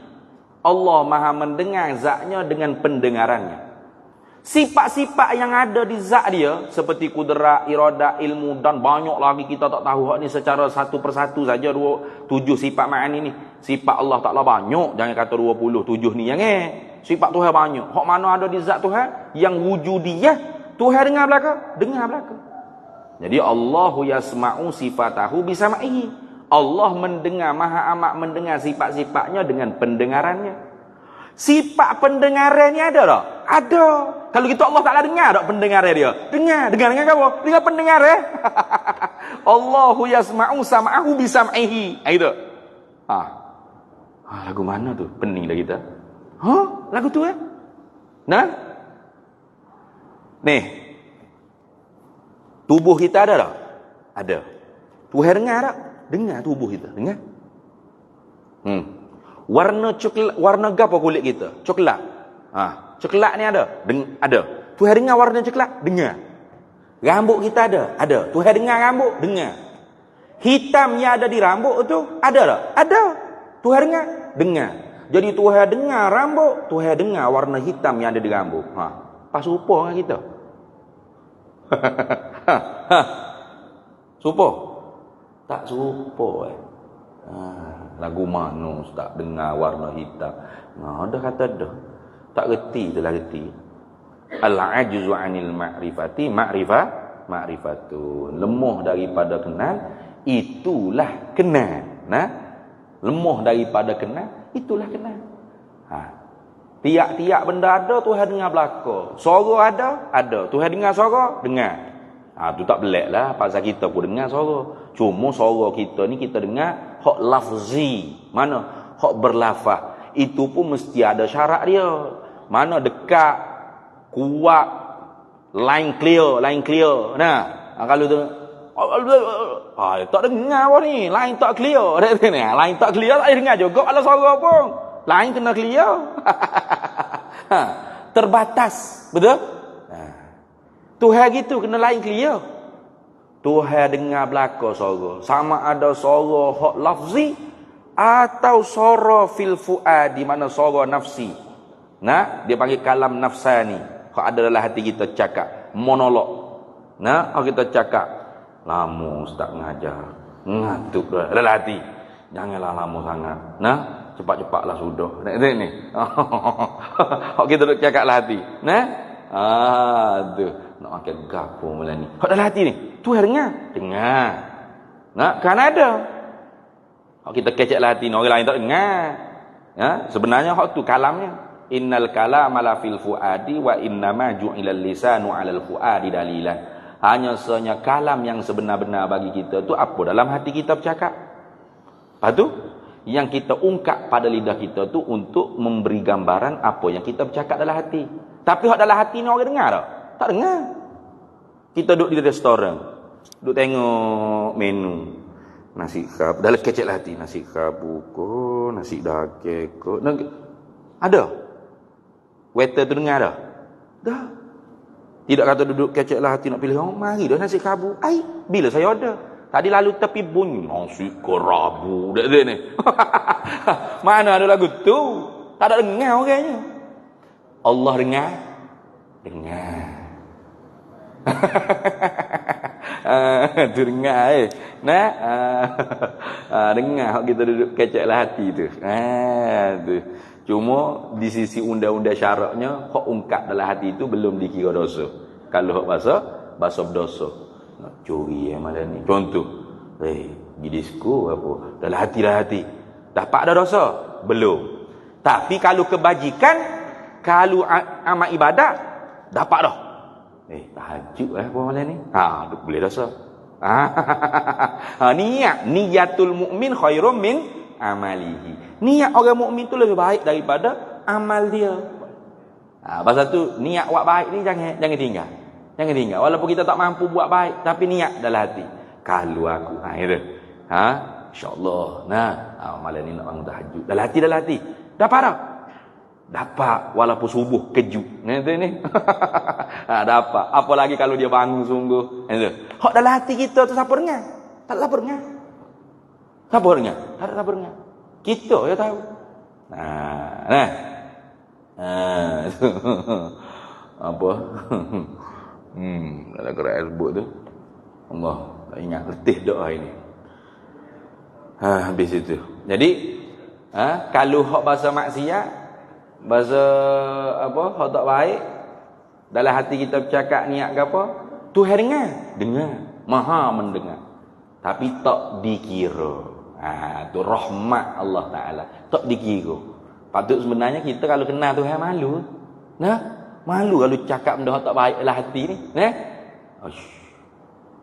[SPEAKER 1] Allah maha mendengar zatnya dengan pendengarannya. Sifat-sifat yang ada di zat dia seperti kudrat, iradah, ilmu dan banyak lagi kita tak tahu. Hak ni secara satu persatu saja 7 sifat ma'ani ni. Sifat Allah Ta'ala banyak. Jangan kata 27 ni jangan. Sifat Tuhan banyak. Hak mana ada di zat Tuhan yang wujudiyah, Tuhan dengar belaka, dengar belaka. Jadi Allahu yasma'u sifatahu bisam'ihi. Allah mendengar, maha amat mendengar sifat-sifatnya dengan pendengarannya. Sifat pendengaran ni ada tak? Ada. Kalau gitu Allah Ta'ala dengar tak pendengaran dia? Dengar. Dengar dengan apa? Dengan pendengaran. Allahu yasma'u sam'ahu bisam'ihi. Itu. Lagu mana tu? Pening dah kita. Lagu tu Nih. Tubuh kita ada tak? Ada. Tuhan dengar tak? Dengar tubuh kita. Dengar. Warna coklat, warna apa kulit kita? Coklat. Coklat ni ada? Ada. Tuhan dengar warna coklat? Dengar. Rambut kita ada? Ada. Tuhan dengar rambut? Dengar. Hitam yang ada di rambut tu ada tak? Ada. Tuhan dengar? Dengar. Jadi Tuhan dengar rambut, Tuhan dengar warna hitam yang ada di rambut. Pas serupa dengan kita. Serupa? Tak serupa. Lagu mana tak dengar warna hitam. Dah kata dah. Tak reti tu lah reti. Al-ajzu 'anil ma'rifati ma'rifatun. Lemah daripada kenal, itulah kenal. Lemah daripada kenal, itulah kenal. Tiap-tiap benda ada, Tuhan dengar belaka. Suara ada. Tuhan dengar suara, dengar. Tu tak belik lah. Pasal kita pun dengar suara. Cuma suara kita ni kita dengar hak lafzi. Mana? Hak berlafaz. Itu pun mesti ada syarat dia. Mana dekat, kuat, line clear. Kalau tu tak dengar apa ni, line tak clear. Line tak clear tak dengar juga kalau suara pun. Line kena clear. Terbatas, betul? Tuhan gitu kena line clear. Tuhan dengar belaka suara. Sama ada suara hak lafzi atau suara fil fuad, di mana suara nafsi. Dia panggil kalam nafsani. Hak ada dalam hati kita cakap, monolog. Kita cakap, lama ustaz mengajar, ngantuk dah dalam hati. Janganlah lama sangat. Cepat-cepatlah sudah. Ni. Hak kita duk cakap dalam hati. Tu nak makan gapo mula ni. Hak dalam hati ni, Tuhan dengar. Kan ada. Hak kita kecek dalam hati ni, orang lain tak dengar. Sebenarnya hak tu kalamnya. Innal kalama la fil fuadi wa innama ju'ilal lisanu 'alal fuadi dalilan. Hanya senya kalam yang sebenar-benar bagi kita tu apa dalam hati kita bercakap. Lepas tu yang kita ungkap pada lidah kita tu untuk memberi gambaran apa yang kita bercakap dalam hati. Tapi hak dalam hati ni orang dengar tak? Tak dengar. Kita duduk di restoran, duduk tengok menu. Nasi kap, dalam kecek lah hati, nasi kabu ko, nasi daging ko. Ada. Waiter tu dengar dah. Dah. Tidak kata duduk kecek lah hati nak pilih, mari dah nasi kabu. Bila saya order? Tadi lalu tepi bunyi nasi kerabu dak ni. Mana ada lagu tu? Tak ada dengar orangnya. Allah dengar. Tu dengar dengar hak kita duduk kecek lah hati tu. Tu. Cuma di sisi undang-undang syaratnya hak ungkap dalam hati itu belum dikira dosa. Kalau hak bahasa berdosa. Nak curi malam ni. Contoh, pergi disko apa? Dalam hati. Dapat ada dosa? Belum. Tapi kalau kebajikan, kalau amal ibadat, dapat dah. Tahajud apa malam ni? Boleh dosa. Niyatul mukmin khairum min amalihi. Niat orang mukmin tu lebih baik daripada amal dia. Pasal tu niat buat baik ni jangan tinggal. Jangan tinggal. Walaupun kita tak mampu buat baik, tapi niat dalam hati. Kalau aku gitu. Insya-Allah. Malam ni nak bangun tahajud. Dalam hati. Dapat tak? Dapat walaupun subuh kejut. Ni. Dapat. Apalagi kalau dia bangun sungguh. Hak dalam hati kita tu siapa dengar? Tak siapa dengar. Siapa dengar? Tak ada siapa dengar. Kita je tahu. Apa? Dalam Quran sebut tu. Allah, tak ingat letih doa ini. Habis itu. Jadi, kalau hak bahasa maksiat, bahasa apa, hak tak baik, dalam hati kita bercakap niat ke apa, Tuhan dengar, Maha mendengar. Tapi tak dikira. Tu rahmat Allah Ta'ala. Tak dikira. Patut sebenarnya kita kalau kenal Tuhan malu. Malu kalau cakap benda tak baik dalam hati ni.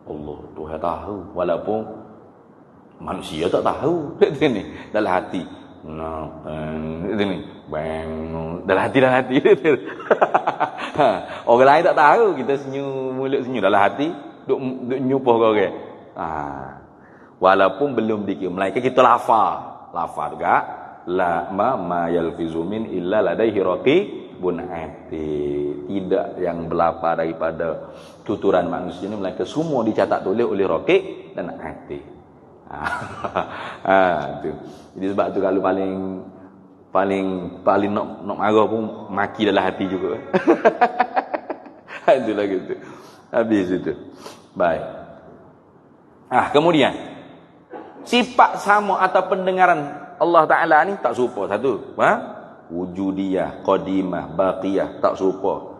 [SPEAKER 1] Allah Tuhan tahu. Walaupun manusia tak tahu. Ni dalam hati. Ni dalam hati. Orang lain tak tahu. Kita senyum, mulut senyum dalam hati. Duk nyupuh ke orang. Walaupun belum dikira, melainkan kita lafaz juga la ma yalfizu min illa ladaihi raqibun atid. Tidak yang berlapar daripada tuturan manusia ini melainkan semua dicatat tulis oleh raqib dan atid. Tu. Jadi sebab tu kalau paling nak marah pun maki dalam hati juga. Itulah gitu. Habis itu. Baik. Kemudian sifat sama atau pendengaran Allah Taala ni tak serupa satu. Wujudiyah, qadimah, baqiyah tak serupa.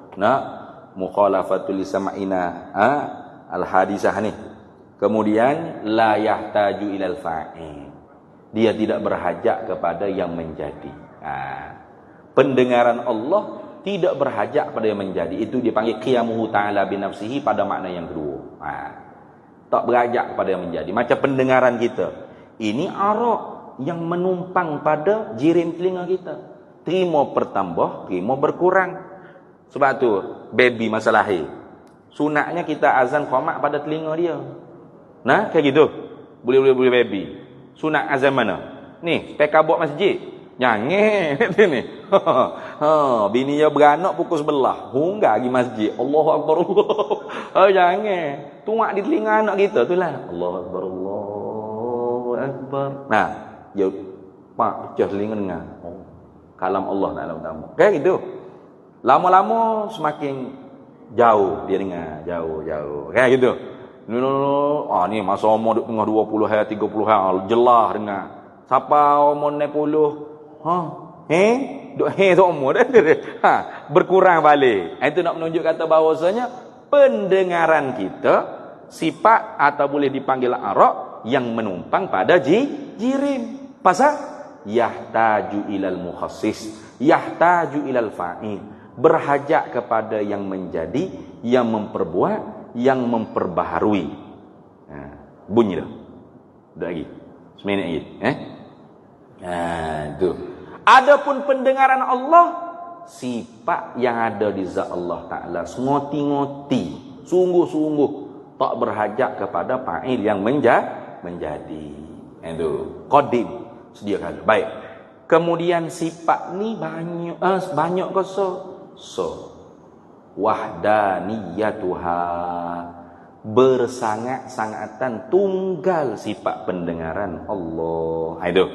[SPEAKER 1] Mukhalafatul sama'ina al-hadisah ni. Kemudian la yahtaju ilal fa'il. Dia tidak berhajat kepada yang menjadi. Pendengaran Allah tidak berhajat pada yang menjadi. Itu dipanggil qiyamuhu ta'ala binafsihi pada makna yang kedua. Tak berhajat kepada yang menjadi. Macam pendengaran kita. Ini arak yang menumpang pada jirim telinga kita. Terima bertambah, terima berkurang. Sebab tu baby masa lahir, sunatnya kita azan qamat pada telinga dia. Kayak gitu. Boleh baby. Sunat azan mana? Ni, pekabok masjid. Jangan ni. Bini dia beranak pukul 11. Hunggah pergi masjid. Allahu akbar Allah. Jangan. Tuak di telinga anak kita itulah. Allahu akbar Allahu akbar. Dia pecah telinga dengar. Kalam Allah Taala utama. Kayak gitu. Lama-lama semakin jauh dia dengar, jauh. Kayak gitu. Ni masa umur duk tengah 20 hari, 30 hari, jelas dengar. Siapa umur 60? Duk tu umur dah. Berkurang balik. Itu nak menunjuk kata bahawasanya pendengaran kita sifat atau boleh dipanggil arak yang menumpang pada jirim. Pasal yahtaju ilal mukhassis, yahtaju ilal fa'il, berhajat kepada yang menjadi, yang memperbuat, yang memperbaharui. Bunyi dah. Dah lagi. Seminit lagi. Tu. Adapun pendengaran Allah, sifat yang ada di zat Allah Ta'ala, ngoti-ngoti, sungguh-sungguh tak berhajat kepada fa'il yang menjadi. Itu qadim, sedia kala. Baik. Kemudian sifat ni banyak ke so wahdaniyatuha, bersangat-sangatan tunggal sifat pendengaran Allah. Itu.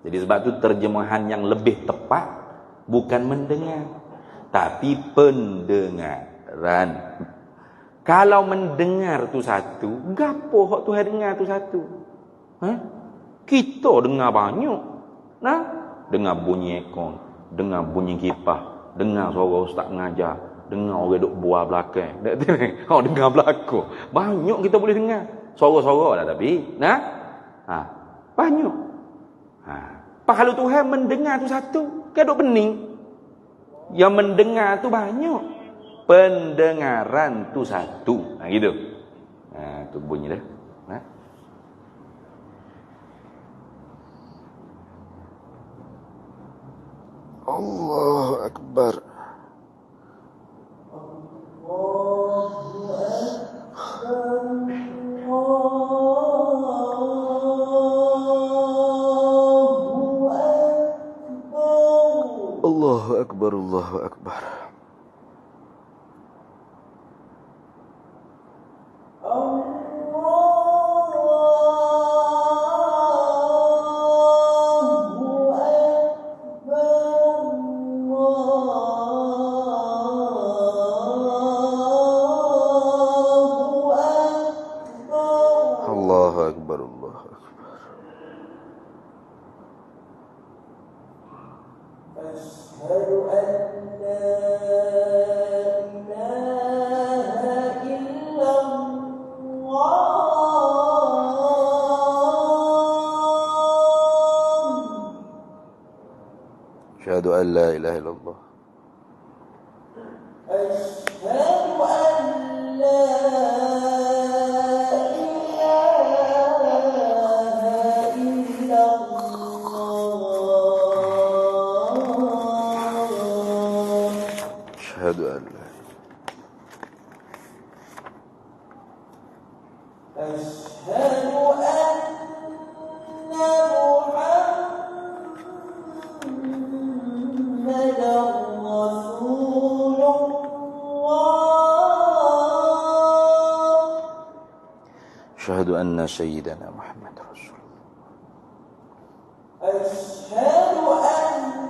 [SPEAKER 1] Jadi sebab tu terjemahan yang lebih tepat bukan mendengar, tapi pendengaran. Kalau mendengar tu satu, gapo hak Tuhan dengar tu satu? Kita dengar banyak. Dengar bunyi aircon, dengar bunyi kipas, dengar suara ustaz mengajar, dengar orang duk buah belakang. Dengar belakang. Banyak kita boleh dengar. Suara-suara lah tapi, banyak. Pahala Tuhan mendengar tu satu, kan duk pening. Yang mendengar tu banyak. Pendengaran tu satu. Gitu. Tu bunyi dah.
[SPEAKER 2] Allahu Akbar. Allahu Akbar, Allahu Akbar. Allahu Akbar, Allahu Akbar. Asyhadu an la ilaha illallah. Asyhadu an la ilaha illallah. Asyhadu an la أشهد أن لا أشهد أن محمدا رسول الله. أشهد أن سيدنا محمد رسول الله. أشهد أن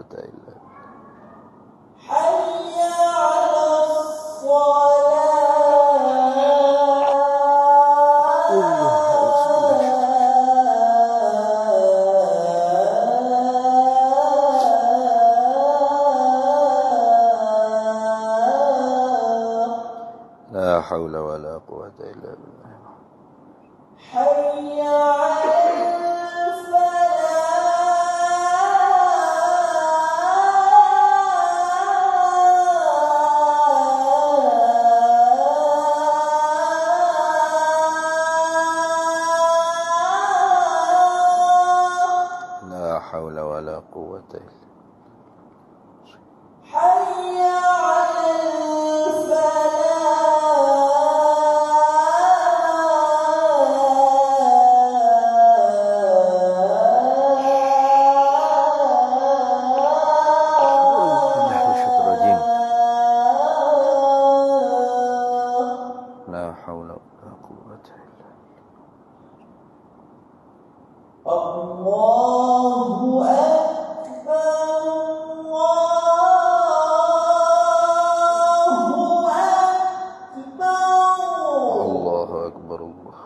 [SPEAKER 1] quwwata illa billah.
[SPEAKER 2] حي على الصلاة
[SPEAKER 1] La haula wala quwwata illa billah.
[SPEAKER 2] حي على الفلاح
[SPEAKER 1] La haula wala quwwata illa
[SPEAKER 2] حي على
[SPEAKER 1] Bismillahirrahmanirrahim.
[SPEAKER 2] الفلاح
[SPEAKER 1] La haula wala quwwata illa
[SPEAKER 2] الله أكبر الله
[SPEAKER 1] Allahu
[SPEAKER 2] أكبر
[SPEAKER 1] akbar Allah.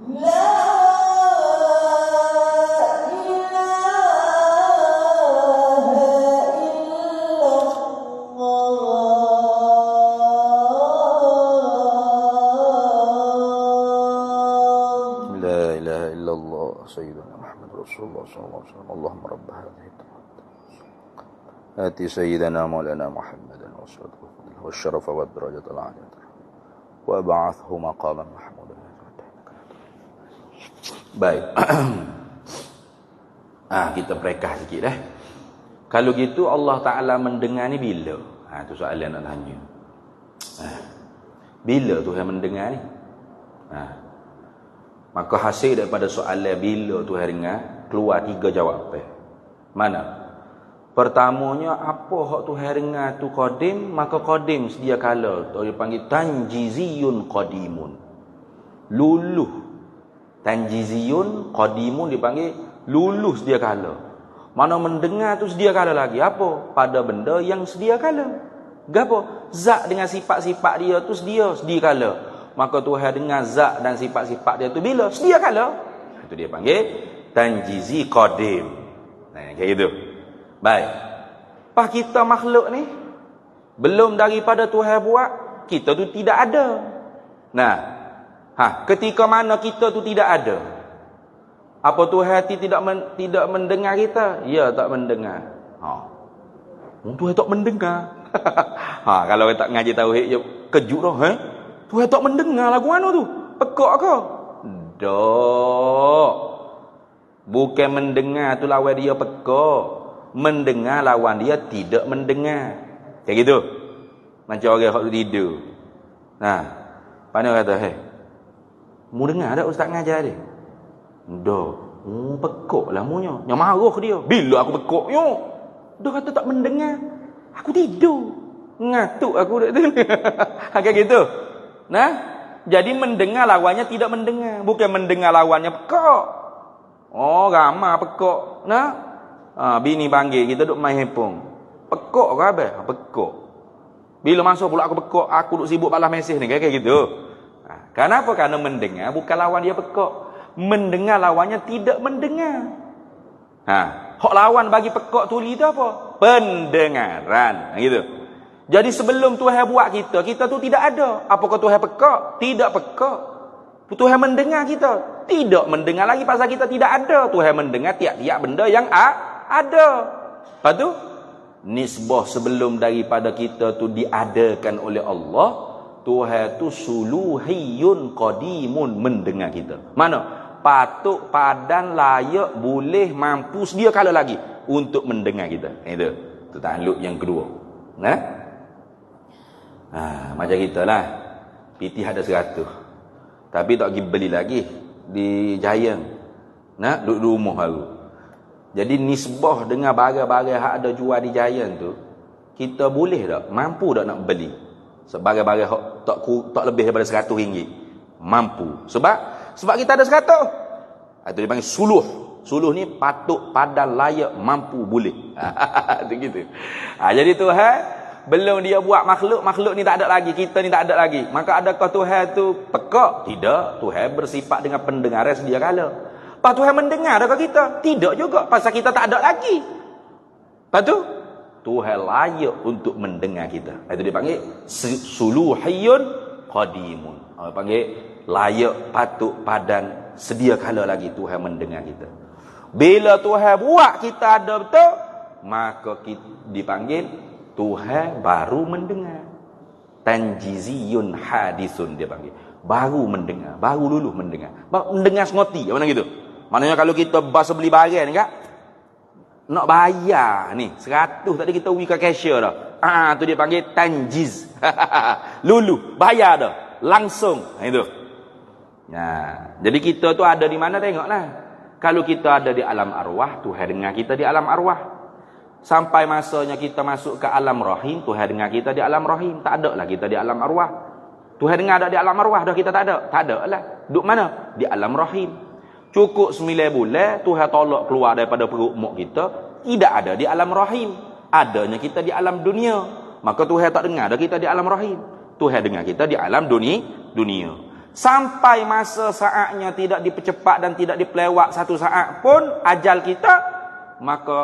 [SPEAKER 2] لا إله إلا الله
[SPEAKER 1] La ilaha illallah sayyidina Muhammad Rasulullah sallallahu alaihi wasallam. Allahumma rabb hadhihi آتي سيدنا مولانا محمدا والشرف والدرجة العالية وابعثه مقاما محمودا. Baik. Kita perekah sikit Kalau gitu Allah Ta'ala mendengar ni bila? Tu soalan nak tanya. Bila Tuhan mendengar ni? Maka hasil daripada soalan bila Tuhan dengar, keluar 3 jawapan. Mana? Pertamanya, apa hak Tuhan dengar tu qadim, maka qadim sedia kala. Dia panggil tanjiziyun qadimun. Luluh. Tanjiziyun qadimun dipanggil luluh sedia kala. Mana mendengar tu sedia kala lagi. Apa? Pada benda yang sedia kala. Gapo? Zat dengan sifat-sifat dia tu sedia kala. Maka Tuhan dengar zat dan sifat-sifat dia tu bila? Sedia kala. Itu dia panggil tanjizi qadim. Kayak gitu. Baik. Pas kita makhluk ni, belum daripada Tuhan buat, kita tu tidak ada. Ketika mana kita tu tidak ada, apa Tuhan tidak mendengar kita? Ya, tak mendengar. Tuhan tak mendengar. Kalau kita tak ngaji tauhid, je kejut dah. Tuhan tak mendengar lagu mana tu? Pekak ke? Dok. Bukan mendengar tu lawan dia pekak. Mendengar lawan dia tidak mendengar. Kayak gitu. Macam orang hak tidur. Pandai kata, mu dengar tak ustaz ngajar dia? Dah. Pekak lah munya. Yang marah dia. Bila aku pekak yo? Dia kata tak mendengar. Aku tidur. Ngatuk aku dak tu. Kayak gitu. Jadi mendengar lawannya tidak mendengar. Bukan mendengar lawannya pekak. Ramah pekak. Bini panggil kita duk main handphone. Pekak ke habis? Pekak. Bila masuk pula aku pekak, aku duk sibuk balas mesej ni kayak gitu. Kenapa? Karena mendengar bukan lawan dia pekak. Mendengar lawannya tidak mendengar. Hak lawan bagi pekak tuli tu apa? Pendengaran. Gitu. Jadi sebelum Tuhan buat kita tu tidak ada. Apakah Tuhan pekak? Tidak pekak. Tuhan mendengar kita. Tidak mendengar lagi pasal kita tidak ada. Tuhan mendengar tiap-tiap benda yang ada. Lepas tu, nisbah sebelum daripada kita tu diadakan oleh Allah, Tuhan tu suluhiyun qadimun mendengar kita. Mana? Patut, padan, layak, boleh, mampu, sedia kala lagi untuk mendengar kita. Itu takluk yang kedua. Macam kita lah. PT ada 100. Tapi tak pergi beli lagi di Giant. Duduk rumah baru. Jadi nisbah dengan barang-barang yang ada jual di Giant tu, kita boleh tak? Mampu tak nak beli? Barang-barang tak lebih daripada RM100. Mampu. Sebab kita ada 100. Itu dipanggil Suluh ni patut, padan, layak, mampu, boleh. Begitu. Jadi Tuhan belum dia buat makhluk ni tak ada lagi, kita ni tak ada lagi. Maka adakah Tuhan tu pekak? Tidak. Tuhan bersifat dengan pendengaran sedia kala. Lepas Tuhan mendengar adakah kita? Tidak juga, pasal kita tak ada lagi. Lepas tu Tuhan layak untuk mendengar kita. Itu dia panggil suluhiyun qadimun. Dia panggil layak, patut, padan, sedia kala lagi Tuhan mendengar kita. Bila Tuhan buat kita ada betul, maka kita dipanggil Tuhan baru mendengar. Tanjiziyun hadisun dia panggil. Baru mendengar, baru luluh mendengar. Mendengar sengoti, mana gitu. Maknanya kalau kita bahasa beli barang ni kan, nak bayar ni 100 tadi kita pergi ke cashier dah. Tu dia panggil tanjiz. Lulu, bayar dah, langsung. Itu. Jadi kita tu ada di mana tengoklah. Kalau kita ada di alam arwah, Tuhan dengar kita di alam arwah. Sampai masanya kita masuk ke alam rahim, Tuhan dengar kita di alam rahim. Tak ada lah kita di alam arwah. Tuhan dengar ada di alam arwah dah, kita tak ada. Tak ada lah. Duduk mana? Di alam rahim. Cukup 9 bulan Tuhan tolak keluar daripada perut mak kita, tidak ada di alam rahim. Adanya kita di alam dunia. Maka Tuhan tak dengar dah kita di alam rahim. Tuhan dengar kita di alam dunia. Sampai masa saatnya tidak dipercepat dan tidak dipelewat satu saat pun ajal kita, maka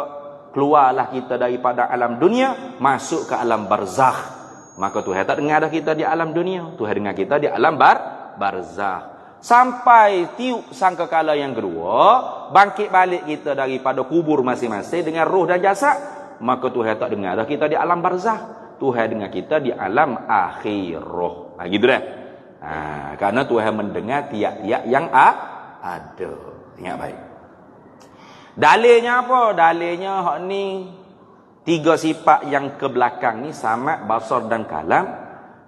[SPEAKER 1] keluarlah kita daripada alam dunia, masuk ke alam barzakh. Maka Tuhan tak dengar dah kita di alam dunia, Tuhan dengar kita di alam barzakh. Sampai tiup sangkakala yang kedua, bangkit balik kita daripada kubur masing-masing dengan roh dan jasad, maka Tuhan tak dengar dah kita di alam barzakh, Tuhan dengar kita di alam akhirah. Gitu dah. Karena Tuhan mendengar tiap-tiap yang ada. Ingat baik. Dalilnya apa? Dalilnya hak ni 3 sifat yang ke belakang ni, samad, basar dan kalam,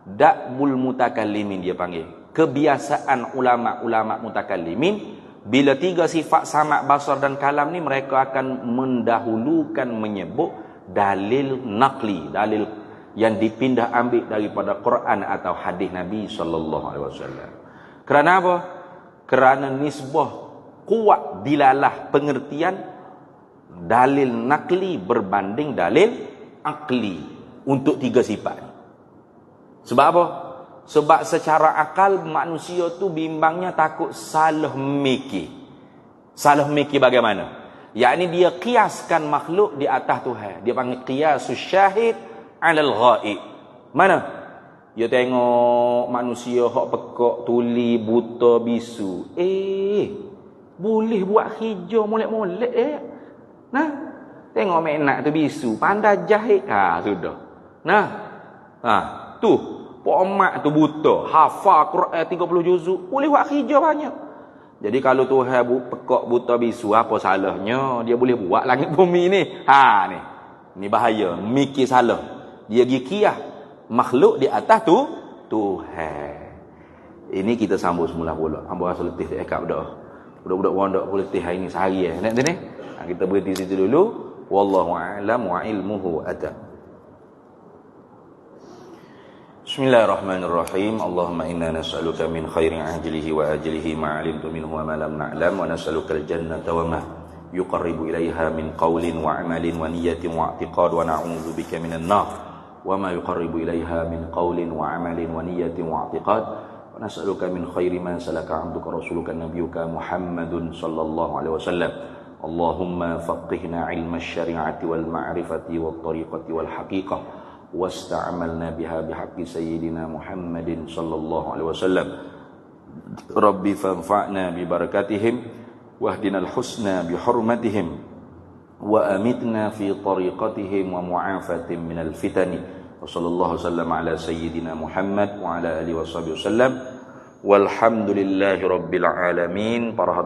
[SPEAKER 1] da'bul mutakallimin dia panggil. Kebiasaan ulama-ulama mutakallimin, bila 3 sifat samad, basar dan kalam ni, mereka akan mendahulukan menyebut dalil naqli, dalil yang dipindah ambil daripada Quran atau hadis Nabi sallallahu alaihi wasallam. Kerana apa? Kerana nisbah kuat dilalah pengertian dalil nakli berbanding dalil akli untuk 3 sifat. Sebab apa? Sebab secara akal manusia tu bimbangnya takut salah mikir. Salah mikir bagaimana? Yakni dia kiaskan makhluk di atas Tuhan. Dia panggil qiyasus syahid 'alal ghaib. Mana? Dia tengok manusia hak pekak, tuli, buta, bisu. Boleh buat hijau molek-molek Nah, tengok menak tu bisu, pandai jahit. Sudah. Nah. Tu Pak Mak tu buta, hafal Quran 30 juzuk, boleh buat hijau banyak. Jadi kalau Tuhan pekak, buta, bisu, apa salahnya dia boleh buat langit bumi ni? Ni bahaya, mikir salah. Dia pergi kiyah makhluk di atas tu Tuhan. Ini kita sambung semula pula. Hamba rasa letih tak cakap dah. Budak-budak pondok boleh letih hari ni sehari Nak ni. Kita berhenti situ dulu. Wallahu a'lam wa ilmuhu atam. Bismillahirrahmanirrahim. Allahumma inna nas'aluka min khairi ajlihi wa ajlihi ma 'alimtu minhu wa ma lam na'lam, wa nas'aluka al-jannata wa ma yuqarribu ilaiha min qawlin wa 'amalin wa niyyatin wa i'tiqad, wa na'udzu bika minan nar wa ma yuqarribu ilaiha min qawlin wa 'amalin wa niyyatin wa i'tiqad, wa nas'aluka min khairi ma salaka 'abduka rasuluka nabiyyuka Muhammadun sallallahu alaihi wasallam. Allahumma faqihna 'ilma asy-syari'ati wal ma'rifati wat tariqati wal haqiqah, wasta'amalna biha bihaqqi sayyidina Muhammadin sallallahu alaihi wasallam. Rabbi fanfa'na bi barakatihim wahdinal husna bi hurmatihim wa amitna fi tariqatihim wa mu'afatin minal fitani. Wa sallallahu wasallam ala sayyidina Muhammad wa ala alihi washabihi wasallam. Walhamdulillahi rabbil alamin. Para